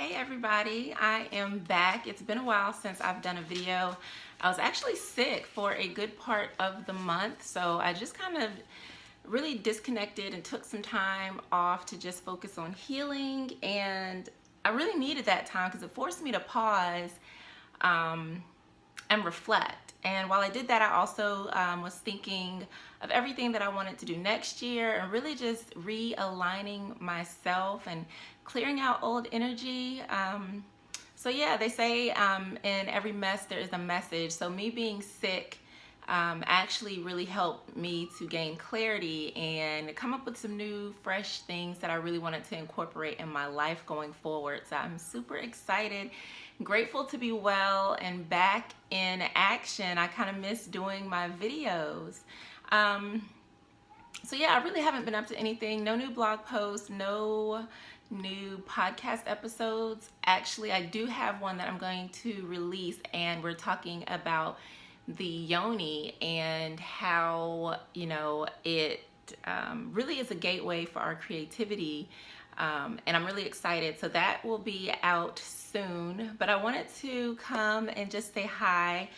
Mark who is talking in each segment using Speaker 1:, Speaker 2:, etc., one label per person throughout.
Speaker 1: Hey everybody, I am back. It's been a while since I've done a video. I was actually sick for a good part of the month, so I just kind of really disconnected and took some time off to just focus on healing, and I really needed that time because it forced me to pause and reflect. And while I did that, I also was thinking of everything that I wanted to do next year and really just realigning myself and clearing out old energy. So yeah, they say in every mess there is a message. So me being sick actually really helped me to gain clarity and come up with some new fresh things that I really wanted to incorporate in my life going forward. So I'm super excited, grateful to be well and back in action. I kind of miss doing my videos. So yeah, I really haven't been up to anything. No new blog posts, no new podcast episodes. Actually, I do have one that I'm going to release, and we're talking about the yoni and how, you know, it really is a gateway for our creativity. And I'm really excited. So that will be out soon. But I wanted to come and just say hi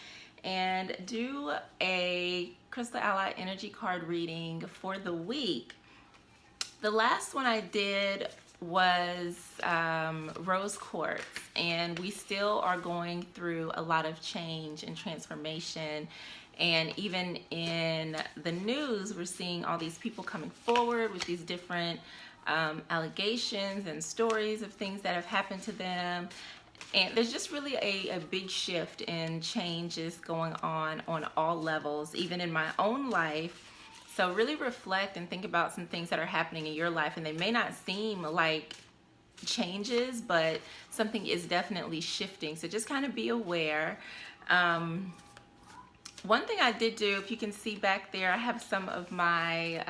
Speaker 1: and do a Crystal Ally energy card reading for the week. The last one I did was rose quartz, and we still are going through a lot of change and transformation, and even in the news we're seeing all these people coming forward with these different allegations and stories of things that have happened to them. And there's just really a big shift and changes going on all levels, even in my own life. So really reflect and think about some things that are happening in your life, and they may not seem like changes, but something is definitely shifting. So just kind of be aware. One thing I did do, if you can see back there, I have some of my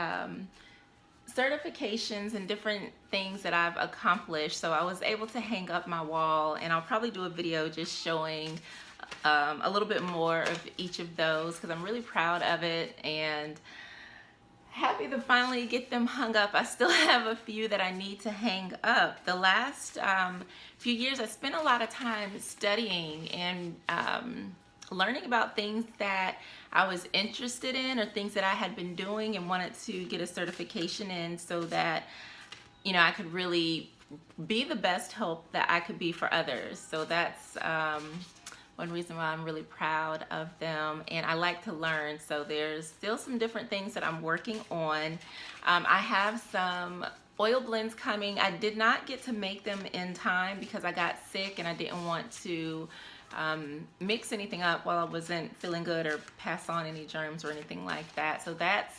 Speaker 1: certifications and different things that I've accomplished. So I was able to hang up my wall, and I'll probably do a video just showing a little bit more of each of those because I'm really proud of it and happy to finally get them hung up. I still have a few that I need to hang up. The last few years I spent a lot of time studying and learning about things that I was interested in or things that I had been doing and wanted to get a certification in so that, you know, I could really be the best help that I could be for others. So that's one reason why I'm really proud of them, and I like to learn. So there's still some different things that I'm working on. I have some oil blends coming. I did not get to make them in time because I got sick and I didn't want to mix anything up while I wasn't feeling good or pass on any germs or anything like that. So that's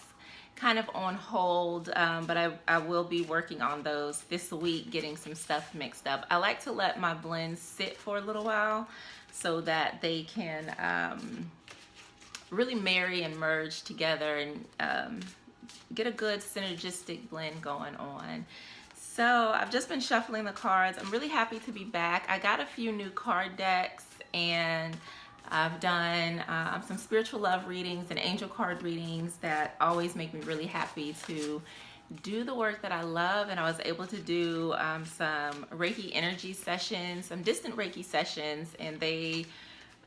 Speaker 1: kind of on hold, but I will be working on those this week, getting some stuff mixed up. I like to let my blends sit for a little while so that they can really marry and merge together and get a good synergistic blend going on. So I've just been shuffling the cards. I'm really happy to be back. I got a few new card decks, and I've done some spiritual love readings and angel card readings that always make me really happy to do the work that I love. And I was able to do some Reiki energy sessions, some distant Reiki sessions, and they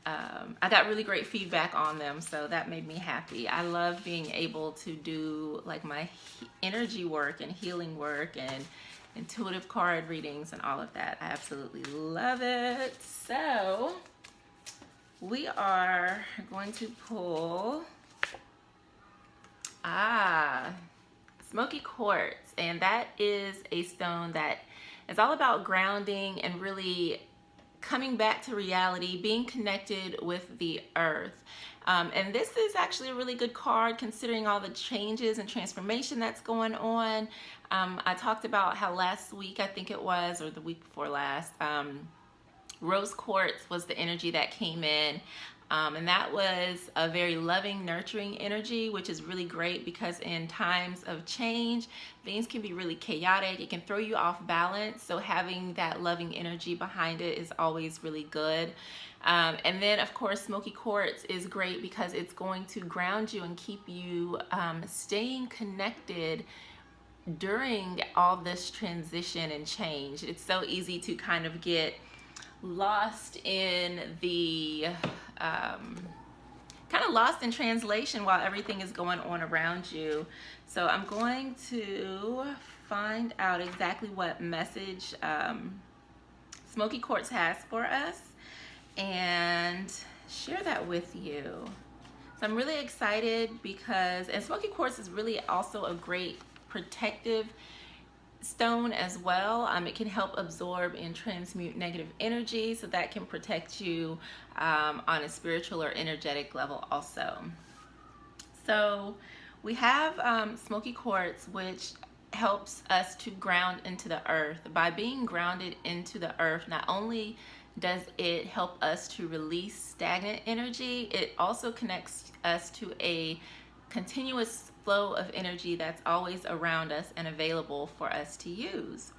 Speaker 1: I got really great feedback on them, so that made me happy. I love being able to do like my energy work and healing work and intuitive card readings and all of that. I absolutely love it. So we are going to pull Smoky Quartz, and that is a stone that is all about grounding and really coming back to reality, being connected with the earth. And this is actually a really good card considering all the changes and transformation that's going on. I talked about how last week, I think it was, or the week before last, rose quartz was the energy that came in. And that was a very loving, nurturing energy, which is really great because in times of change, things can be really chaotic. It can throw you off balance. So having that loving energy behind it is always really good. And then, of course, Smoky Quartz is great because it's going to ground you and keep you staying connected during all this transition and change, it's so easy to kind of get lost in the kind of lost in translation while everything is going on around you. So I'm going to find out exactly what message Smoky Quartz has for us and share that with you. So I'm really excited because, and Smoky Quartz is really also a great protective stone as well. It can help absorb and transmute negative energy, so that can protect you on a spiritual or energetic level also. So we have Smoky Quartz, which helps us to ground into the earth. By being grounded into the earth, not only does it help us to release stagnant energy, it also connects us to a continuous flow of energy that's always around us and available for us to use.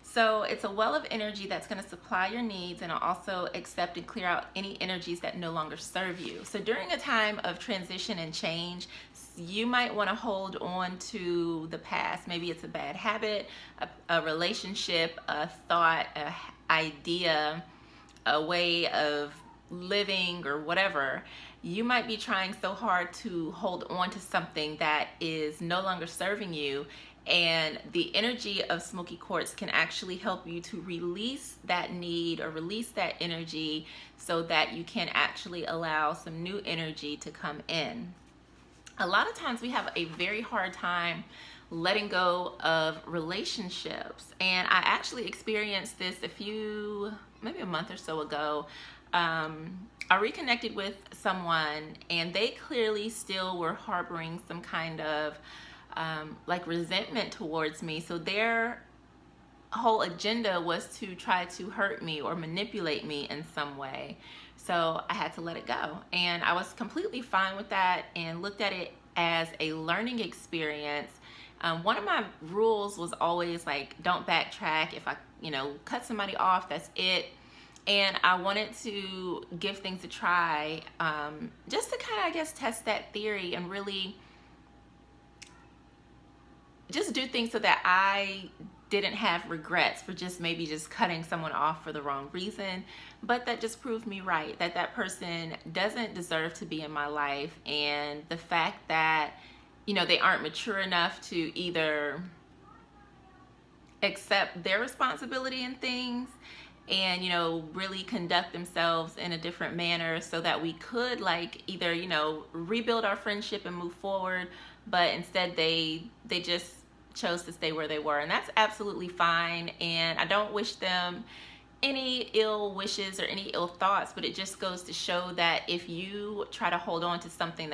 Speaker 1: So it's a well of energy that's going to supply your needs, and also accept and clear out any energies that no longer serve you. So during a time of transition and change, you might want to hold on to the past. Maybe it's a bad habit, a relationship, a thought, an idea, a way of living, or whatever. You might be trying so hard to hold on to something that is no longer serving you, and the energy of Smoky Quartz can actually help you to release that need or release that energy, so that you can actually allow some new energy to come in. A lot of times we have a very hard time letting go of relationships, and I actually experienced this maybe a month or so ago. I reconnected with someone, and they clearly still were harboring some kind of like resentment towards me. So their whole agenda was to try to hurt me or manipulate me in some way. So I had to let it go, and I was completely fine with that and looked at it as a learning experience. One of my rules was always like, don't backtrack. If I, cut somebody off, that's it. And I wanted to give things a try, just to kind of, I guess, test that theory and really just do things so that I didn't have regrets for maybe just cutting someone off for the wrong reason. But that just proved me right, that that person doesn't deserve to be in my life. And the fact that, they aren't mature enough to either accept their responsibility in things and, really conduct themselves in a different manner, so that we could either, rebuild our friendship and move forward. But instead they just chose to stay where they were, and that's absolutely fine. And I don't wish them any ill wishes or any ill thoughts, but it just goes to show that if you try to hold on to something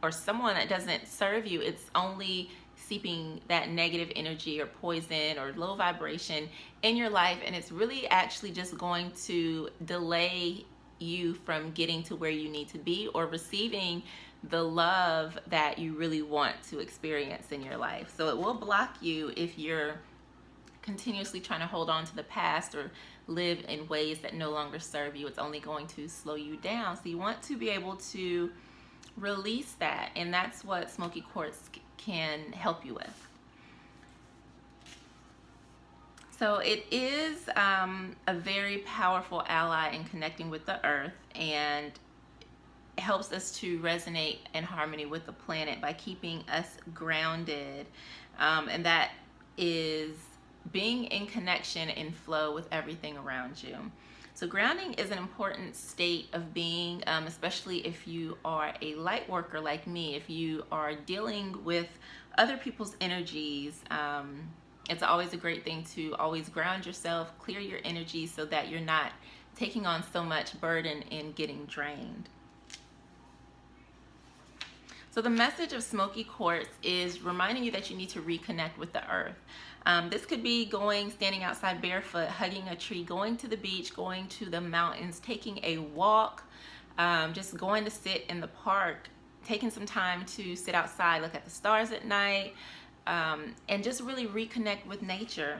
Speaker 1: or someone that doesn't serve you, it's only seeping that negative energy or poison or low vibration in your life, and it's really actually just going to delay you from getting to where you need to be or receiving the love that you really want to experience in your life. So it will block you if you're continuously trying to hold on to the past or live in ways that no longer serve you. It's only going to slow you down. So you want to be able to release that, and that's what Smoky Quartz can help you with. So it is a very powerful ally in connecting with the earth, and helps us to resonate in harmony with the planet by keeping us grounded, and that is being in connection and flow with everything around you. So grounding is an important state of being, especially if you are a light worker like me. If you are dealing with other people's energies, it's always a great thing to always ground yourself, clear your energy, so that you're not taking on so much burden and getting drained. So the message of Smoky Quartz is reminding you that you need to reconnect with the earth. This could be standing outside barefoot, hugging a tree, going to the beach, going to the mountains, taking a walk, just going to sit in the park, taking some time to sit outside, look at the stars at night, and just really reconnect with nature.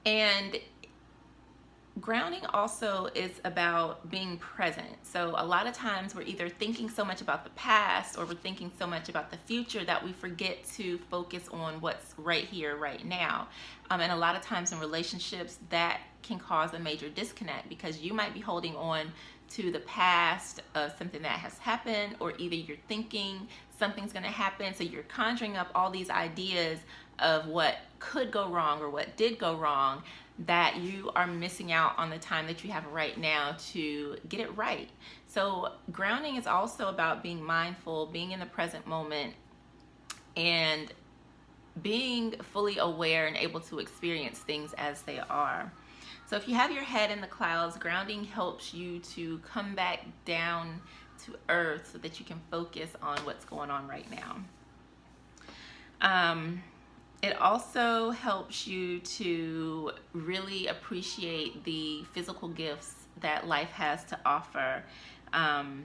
Speaker 1: And grounding also is about being present. So a lot of times we're either thinking so much about the past or we're thinking so much about the future that we forget to focus on what's right here, right now. And a lot of times in relationships that can cause a major disconnect, because you might be holding on to the past of something that has happened, or either you're thinking something's going to happen, so you're conjuring up all these ideas of what could go wrong or what did go wrong, that you are missing out on the time that you have right now to get it right. So grounding is also about being mindful, being in the present moment, and being fully aware and able to experience things as they are. So if you have your head in the clouds, grounding helps you to come back down to earth so that you can focus on what's going on right now. It also helps you to really appreciate the physical gifts that life has to offer. And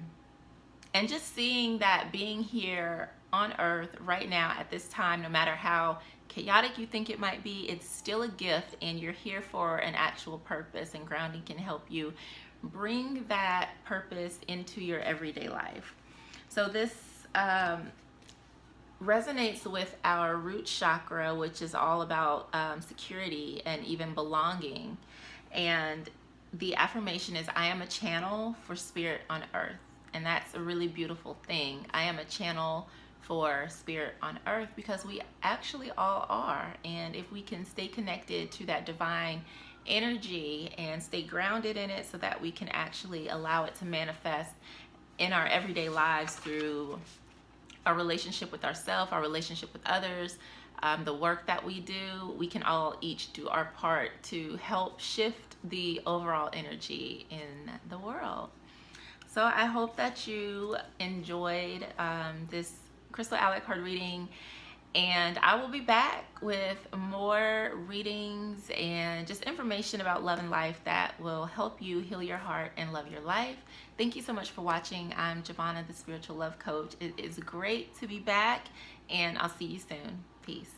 Speaker 1: just seeing that being here on earth right now at this time, no matter how chaotic you think it might be, it's still a gift, and you're here for an actual purpose, and grounding can help you bring that purpose into your everyday life. So this resonates with our root chakra, which is all about security and even belonging. And the affirmation is, I am a channel for spirit on earth. And that's a really beautiful thing. I am a channel for spirit on earth, because we actually all are. And if we can stay connected to that divine energy and stay grounded in it, so that we can actually allow it to manifest in our everyday lives through our relationship with ourselves, our relationship with others, the work that we do, we can all each do our part to help shift the overall energy in the world. So I hope that you enjoyed this Crystal Alec card reading, and I will be back with more readings and just information about love and life that will help you heal your heart and love your life. Thank you so much for watching. I'm Jovhannah, the Spiritual Love Coach. It is great to be back, and I'll see you soon. Peace.